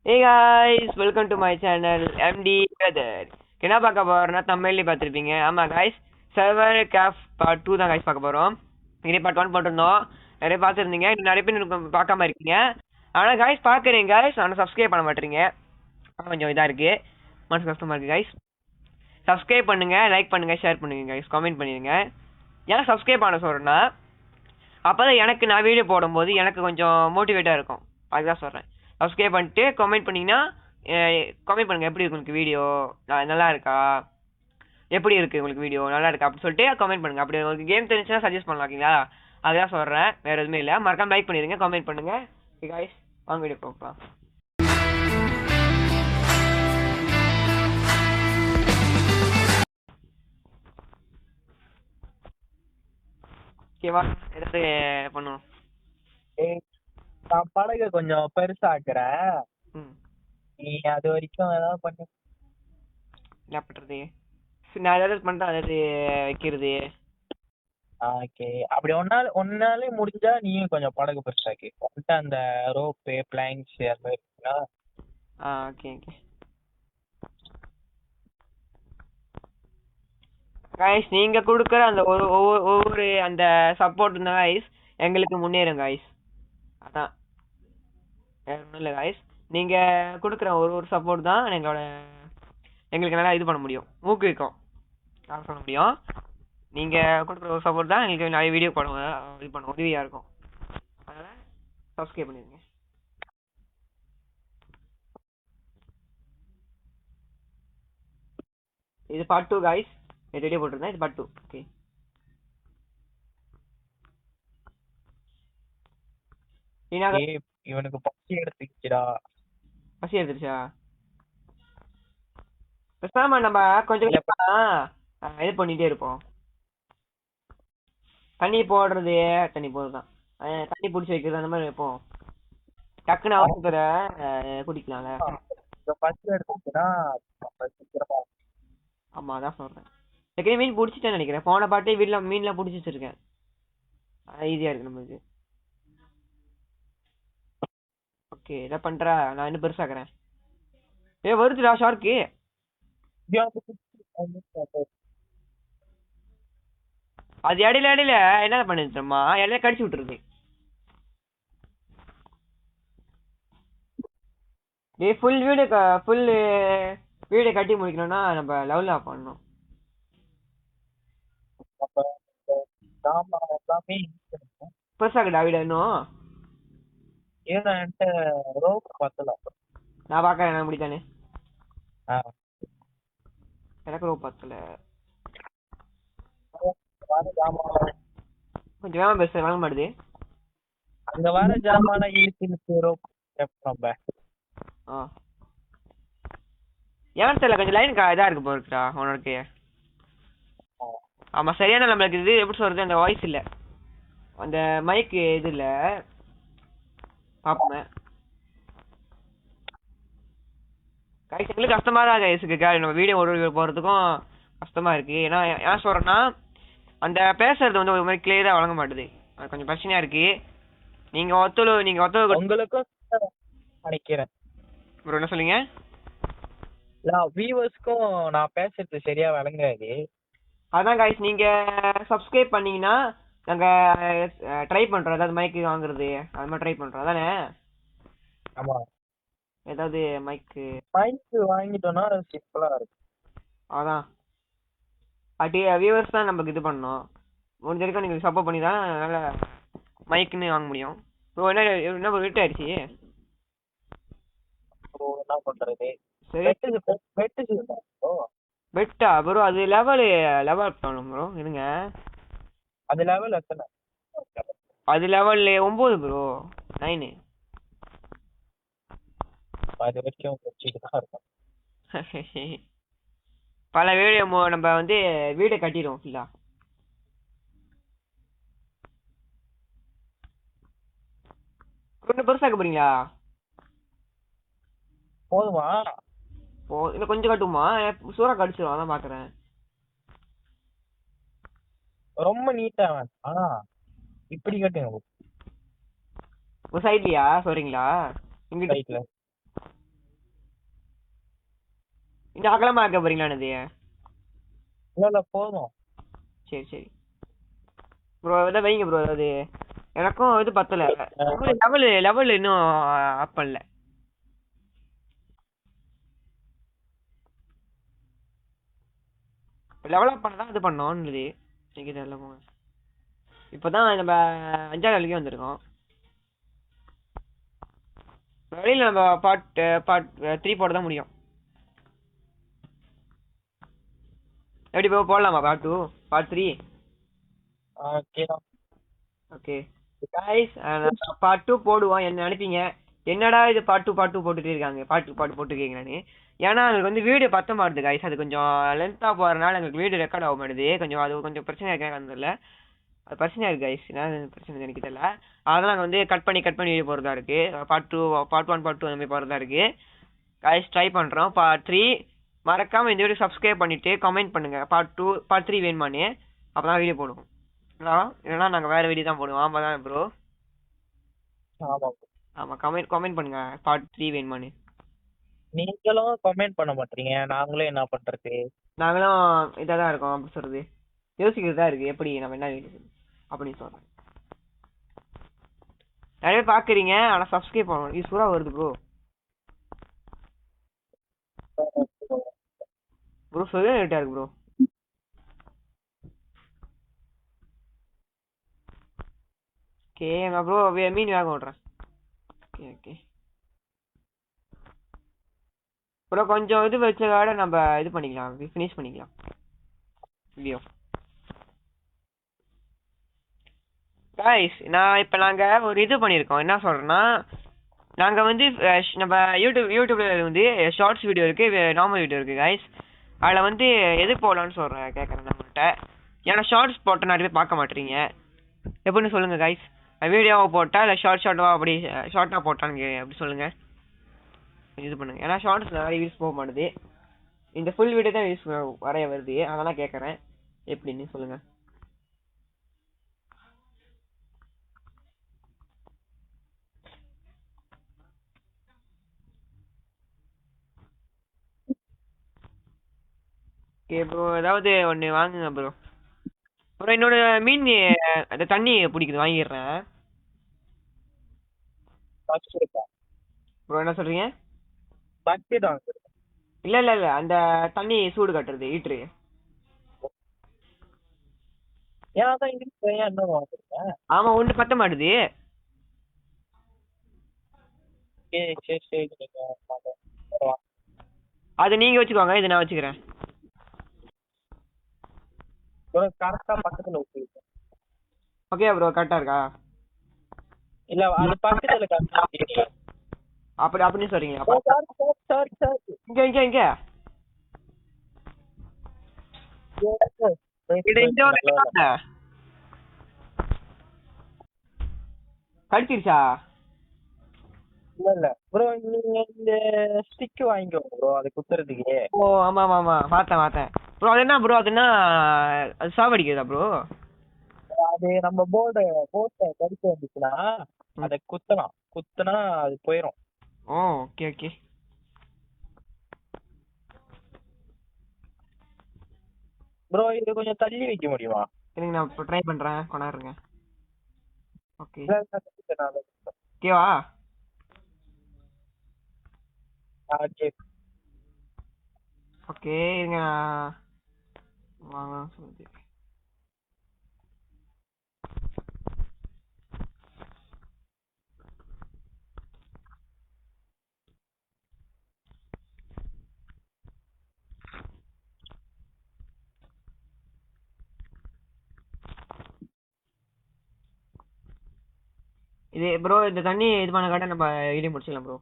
Hey guys, welcome to my channel MD Brother. என்ன பார்க்க போறோம்னா தமிழ்ல பார்த்திருப்பீங்க. ஆமா guys, server caf part 2 தான் guys பார்க்க போறோம். இதே part 1 போட்டுருந்தோம். நிறைய பார்த்திருந்தீங்க. நிறைய பேர் பார்க்காம இருக்கீங்க. ஆனா guys பார்க்கறீங்க guys, ஆனா subscribe பண்ண மாட்டீங்க. கொஞ்சம் இதா இருக்கு. மனசு கஷ்டமா இருக்கு guys. subscribe பண்ணுங்க, லைக் பண்ணுங்க, ஷேர் பண்ணுங்க guys, கமெண்ட் பண்ணிடுங்க. ஏன் subscribe பண்ண சொல்றேன்னா அப்பதான் எனக்கு நான் வீடியோ போடும்போது எனக்கு கொஞ்சம் மோட்டிவேட்டா இருக்கும். அதுதான் சொல்றேன். சப்ஸ்கிரைப் பண்ணிட்டு கமெண்ட் பண்ணீங்கன்னா கமெண்ட் பண்ணுங்க, எப்படி இருக்கு உங்களுக்கு வீடியோ, நல்லா இருக்கா, எப்படி இருக்கு உங்களுக்கு வீடியோ, நல்லா இருக்கா அப்படின்னு சொல்லிட்டு கமெண்ட் பண்ணுங்க. அப்படி உங்களுக்கு கேம் தெரிஞ்சுன்னா சஜஸ்ட் பண்ணலாம், ஓகேங்களா? அதுதான் சொல்றேன், வேற எதுவுமே இல்லை. மறக்காம லைக் பண்ணிடுங்க, கமெண்ட் பண்ணுங்க. காய்ஸ் வாங்க வீடியோ பார்க்கலாம். ஓகேவா, ஏதாவது பண்ணுவோம். நான் படகு கொஞ்சம் பெருசாக்குறேன், நீ அது வரைக்கும் ஏதாவது பண்ணு. என்ன பண்றது, நான் ஏதாவது பண்றேன், அதாவது வைக்கிறது. ஓகே, அப்படி ஒன்னாலே முடிஞ்சா நீயும் கொஞ்சம் படகு பெருசாக்கி அந்த ரோப்பு பிளாங்க்ஸ் அது மாதிரி இருக்குங்களா? ஓகே ஓகே கைஸ், நீங்க கொடுக்குற அந்த ஒவ்வொரு அந்த சப்போர்ட் இருந்தா கைஸ் எங்களுக்கு முன்னேறும் கைஸ். அதான் வேற ஒன்றும் இல்லை கைஸ், நீங்க கொடுக்குற ஒரு சப்போர்ட் தான் எங்களுக்கு நல்லா இது பண்ண முடியும், ஊக்குவிக்கும், நான் சொல்ல முடியும். நீங்க கொடுக்குற ஒரு சப்போர்ட் தான் எங்களுக்கு நிறைய வீடியோ இது பண்ண உதவியா இருக்கும். அதனால சப்ஸ்கிரைப் பண்ணிருங்க. இது பார்ட் 2 கைஸ், ரெடியா போட்டிருந்தேன், இது பார்ட் 2. ஓகே, இவனுக்கு பசி எடுத்துக்கிடா. பசி எடுத்துருச்சா? பேசாம நம்ம கொஞ்சம் இது பண்ணிட்டே இருப்போம். தண்ணி போடுறது, தண்ணி போடுறதுதான், தண்ணி பிடிச்சி வைக்கிறது, அந்த மாதிரி வைப்போம். டக்குன்னு அவசர குடிக்கலாம்ல. பசி எடுத்துக்கிட்டா ஆமா, அதான் சொல்றேன். ஏற்கனவே மீன் பிடிச்சிட்டேன்னு நினைக்கிறேன். போன பாட்டே வீட்டுல மீன்லாம் பிடிச்சி வச்சிருக்கேன், ஈஸியா இருக்கு நம்மளுக்கு. ஓகே, இதை பண்றா, நான் இன்னும் பெருசாக்குறேன். வருதுடா ஷார்க்கு. அது இடையில என்ன பண்ணிருச்சோமா, இடையில கடிச்சு விட்டுருது. ஃபுல் வீடு கட்டி முடிக்கணும்னா நம்ம லெவல் ஆஃப் பண்ணணும். பெருசாக்குடா வீடு இன்னும். நான் பாக்கிறேன், நான் முடித்தானே, எனக்கு ரோப் பத்தல. கொஞ்சம் வேகமா பேச வாங்க மாட்டுது. அங்க வர ஜாமான ஏன் தெரியல, கொஞ்சம் லைன் இதா இருக்கு போறா உனக்கு. ஆமா, சரியான நம்மளுக்கு இது எப்படி சொல்றது, அந்த வாய்ஸ் இல்ல, அந்த மைக் இது இல்ல. பாப்போம், எங்களுக்கு கஷ்டமா தான் இருக்கு, நம்ம வீடியோ போறதுக்கும் கஷ்டமா இருக்கு. ஏன்னா ஏன் சொல்றேன்னா அந்த பேசுறது வந்து ஒரு மாதிரி கிளியரா வழங்க மாட்டுது, அது கொஞ்சம் பிரச்சனையா இருக்கு. நீங்க உங்களுக்கும் நினைக்கிறேன் ப்ரோ, என்ன சொல்லுங்க? வியூவர்ஸ்க்கும் நான் பேசுறது சரியா வழங்காது. அதான் கைஸ், நீங்க சப்ஸ்கிரைப் பண்ணீங்கன்னா நாங்க ட்ரை பண்றோம், ஏதாவது மைக் வாங்குறது அது மாதிரி ட்ரை பண்றோம். அதானே? ஆமா, ஏதாவது மைக் வாங்கிட்டோம்னா சிம்பிளா இருக்கும். அதான் வியூவர்ஸ் தான் நமக்கு இது பண்ணணும். முடிஞ்ச வரைக்கும் நீங்க சப்போர்ட் பண்ணி தான் நல்ல மைக்குன்னு வாங்க முடியும். ப்ரோ என்ன வெயிட் ஆயிடுச்சு, என்ன பண்றது? பெட்டா ப்ரோ? அது லெவல் பண்ணணும் ப்ரோ, இருங்க. அது லெவல் எத்தனை? அது லெவல் 9 ப்ரோ, 9. அது வரைக்கும் வச்சுக்கிட்டு இருக்கும். பல வீடியோ நம்ம வந்து வீடை கட்டிடுவோம் ஃபுல்லா. கொஞ்சம் பெருசாக்க போறீங்களா? போதுமா? இன்னும் கொஞ்சம் கட்டுமா? சூறா கடிச்சிடும், அதான் பாக்குறேன். ரொம்ப நீட்டா இப்படி கட்டுங்க. ஒரு சைட்லயா சொல்றீங்களா? இங்கிட்ட இந்த அகலமா ஆக்க போறீங்களா இது? இல்ல போதும். சரி சரி ப்ரோ, இதை வைங்க ப்ரோ. அது எனக்கும் இது பத்தல. லெவல் லெவல் இன்னும் அப் பண்ணல. லெவல் அப் பண்ணதான் இது பண்ணோம்னுது எனக்கு தெரியல போங்க. இப்போதான் நம்ம 5ஆவது லெவலுக்கே வந்திருக்கோம். வெளியில நம்ம பார்ட் 3 போட தான் முடியும். எப்படி ப்ரோ, போடலாமா part 2 part 3? Okay okay guys, part 2 போடுவோம். என்ன நினைப்பீங்க, என்னடா இது பார்ட் 2 போட்டுட்டே இருக்காங்க, பார்ட் 2 போட்டுருக்கீங்கன்னு? ஏன்னா எனக்கு வந்து வீடியோ பத்த மாட்டுது கைஸ். அது கொஞ்சம் லென்த்தா போறதுனால எங்களுக்கு வீடியோ ரெக்கார்ட் ஆக மாட்டுது. அது கொஞ்சம் பிரச்சனை இருக்கு. தெரியல, அது பிரச்சனையா இருக்கு கைஸ். என்ன பிரச்சனை எனக்கு தெரியல. அதெல்லாம் நாங்கள் வந்து கட் பண்ணி வீடியோ போறதா இருக்கு. பார்ட் 1 பார்ட் 2 அந்த மாதிரி போறதா இருக்கு கைஸ். ட்ரை பண்றோம். பார்ட் 3 மறக்காம இந்த வீடியோ சப்ஸ்கிரைப் பண்ணிட்டு கமெண்ட் பண்ணுங்க, பார்ட் 2 பார்ட் 3 வேணுமானே. அப்பதான் வீடியோ போடுவோம். இல்லைன்னா நாங்க வேற வீடியோ தான் போடுவோம். ஆமா தான் ப்ரோ. ஆமா, கமெண்ட் பண்ணுங்க பார்ட் 3 வேணுமானு. நீங்களும் கமெண்ட் பண்ண மாட்டீங்க, நாங்களும் என்ன பண்றது? நாங்களும் இதாக தான் இருக்கோம். அப்படி சொல்றது யோசிக்கிறதா இருக்கு, எப்படி நம்ம என்ன அப்படின்னு சொல்றேன். நிறைய பேர் பாக்குறீங்க, ஆனா சப்ஸ்கிரைப் பண்ணணும். இது சூறா வருது ப்ரோ. ப்ரோ சொல்லவே லேட்டா இருக்கு ப்ரோ. ஓகே நான் ப்ரோ மீன் வேக விட்றேன். ஓகே ஓகே ப்ரோ, கொஞ்சம் இது வச்சதோட நம்ம இது பண்ணிக்கலாம், ஃபினிஷ் பண்ணிக்கலாம் வீடியோ. கைஸ், நாங்க ஒரு இது பண்ணியிருக்கோம். என்ன சொல்றேன்னா, நாங்க வந்து நம்ம யூடியூப்ல வந்து ஷார்ட்ஸ் வீடியோ இருக்கு, நார்மல் வீடியோ இருக்கு கைஸ். அதில் வந்து எது போடலான்னு கேட்குறேன் நம்மள்கிட்ட. ஏன்னா ஷார்ட்ஸ் போட்ட நிறைய பேர் பார்க்க மாட்டீங்க. எப்படின்னு சொல்லுங்க கைஸ். வீடியோவை போட்டா இல்லை ஷார்ட்டாக அப்படி ஷார்ட்டாக போட்டான்னு அப்படி சொல்லுங்க. இது பண்ணுங்க. ஏன்னா ஷார்ட்ஸ் நிறைய வியூஸ் போக மாட்டுது. இந்த ஃபுல் வீடியோ தான் வியூஸ் வரைய வருது. அதெல்லாம் கேட்குறேன், எப்படின்னு சொல்லுங்க. ஓகே ப்ரோ, ஏதாவது ஒன்று வாங்குங்க ப்ரோ. ப்ரோ என்னோட மீன் அந்த தண்ணி பிடிக்குது, வாங்கிடுறேன். ப்ரோ என்ன சொல்றீங்க? இல்ல இல்ல இல்ல, அந்த தண்ணி சூடு கட்டுறது ஹீட்ரு. ஆமா, ஒன்று பத்த மாட்டுது. அது நீங்க வச்சுக்கோங்க, இது நான் வச்சுக்கிறேன். ஓகே ப்ரோ, கரெக்டா இருக்கா? இல்ல அது பக்கத்துல அப்படின்னு சொல்றீங்க? இங்க இங்க இங்க கடிச்சிருச்சா? இல்ல இல்ல ப்ரோ, நீங்க இந்த ஸ்டிக் வாங்கிக்கோ ப்ரோ, அது குத்துறதுக்கு. ஓ ஆமா ஆமா ஆமா, பார்த்தேன் ப்ரோ. அது என்ன ப்ரோ, அது என்ன, அது சாவடிக்குதா ப்ரோ? அது நம்ம போட்டை கடிச்சு வந்துச்சுன்னா அதை குத்துனா அது போயிடும். ஓ ஓகே ஓகே ப்ரோ, இது கொஞ்சம் தள்ளி வைக்க முடியுமா? எனக்கு நான் இப்போ ட்ரை பண்றேன், கொண்டாடுறேங்க. ஓகே ஓகேவா? ஓகே இருங்க, வாங்க சொல்லுது. இது ப்ரோ, இந்த தண்ணி இது பண்ண காட்ட நம்ம வீடியோ முடிச்சிடலாம் ப்ரோ.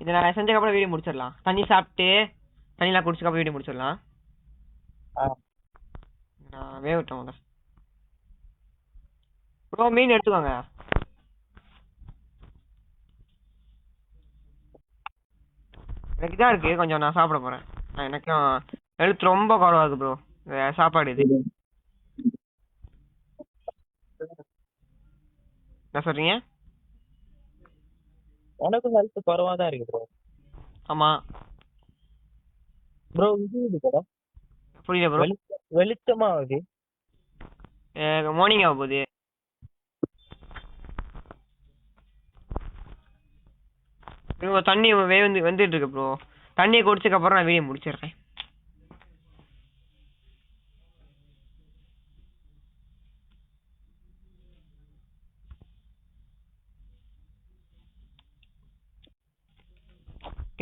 இதை நான் செஞ்சக்கப்புறம் வீடியோ முடிச்சிடலாம். தண்ணி சாப்பிட்டு தண்ணிலாம் குடிச்சக்கப்புறம் வீடியோ முடிச்சிடலாம். நான் வேகட்டும் ப்ரோ. மீன் எடுத்துக்கோங்க. எனக்கு தான் இருக்கு கொஞ்சம், நான் சாப்பிட போறேன். எனக்கும் எழுத்து ரொம்ப குறவா இருக்கு ப்ரோ, சாப்பாடு இது. என்ன சொல்றீங்க? உனக்கு ஹெல்த் குறவா தான் இருக்கு ப்ரோ. ஆமா, ப்ரோ இது கூட புரியல ப்ரோ. வெளிச்சமா ஆகுது. மார்னிங் ஆக போகுது. ப்ரோ தண்ணி வந்துட்டு இருக்கு ப்ரோ. தண்ணியை குடிச்சதுக்கு அப்புறம் நான் வீடியோ முடிச்சிடுறேன்.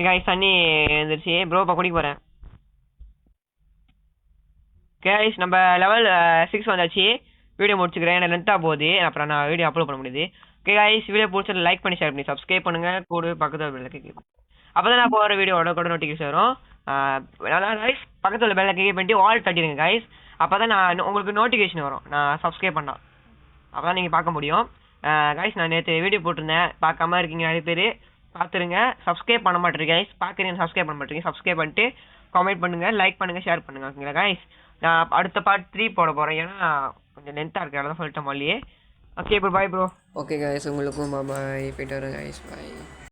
கைஸ் தண்ணி வந்துருச்சு ப்ரோ. இப்போ குடிக்க போகிறேன். கைஸ் நம்ம லெவல் 6 வந்தாச்சு. வீடியோ முடிச்சுக்கிறேன். எனக்கு லென்த்தாக போகுது, அப்புறம் நான் வீடியோ அப்லோட் பண்ண முடியுது. ஓகே கைஸ், வீடியோ பிடிச்சது லைக் பண்ணி ஷேர் பண்ணி சப்ஸ்கிரைப் பண்ணுங்க. கூட பக்கத்தில் பெல் கிளிக் அப்போ தான் நான் போகிற வீடியோட கூட நோட்டிஃபிகேஷன் வரும். கைஸ் பக்கத்தில் பெல்ல கிளிக் பண்ணிட்டு ஆல் தட்டிடுங்க கைஸ். அப்போ தான் நான் உங்களுக்கு நோட்டிஃபிகேஷன் வரும் நான் சப்ஸ்கிரைப் பண்ணால். அப்போ தான் நீங்கள் பார்க்க முடியும். கைஸ் நான் நேற்று வீடியோ போட்டிருந்தேன், பார்க்காம இருக்கீங்க நிறைய பேர். பார்த்துருங்க. சப்ஸ்கிரைப் பண்ண மாட்டேங்க கைஸ். பார்க்குறீங்க சப்ஸ்கிரைப் பண்ண மாட்டேங்க. சப்ஸ்கிரைப் பண்ணிட்டு கமெண்ட் பண்ணுங்க, லைக் பண்ணுங்க, ஷேர் பண்ணுங்க. ஓகேங்களா கைஸ்? நான் அடுத்த பார்ட் 3 போட போகிறேன், ஏன்னா கொஞ்சம் லென்த்தாக இருக்கு, அதான் சொல்லிட்டேன் மொழியே. Okay bro, bye bro. Okay guys, உங்களுக்கும் பாய். போயிட்டு வரேன் கைஸ், பாய்.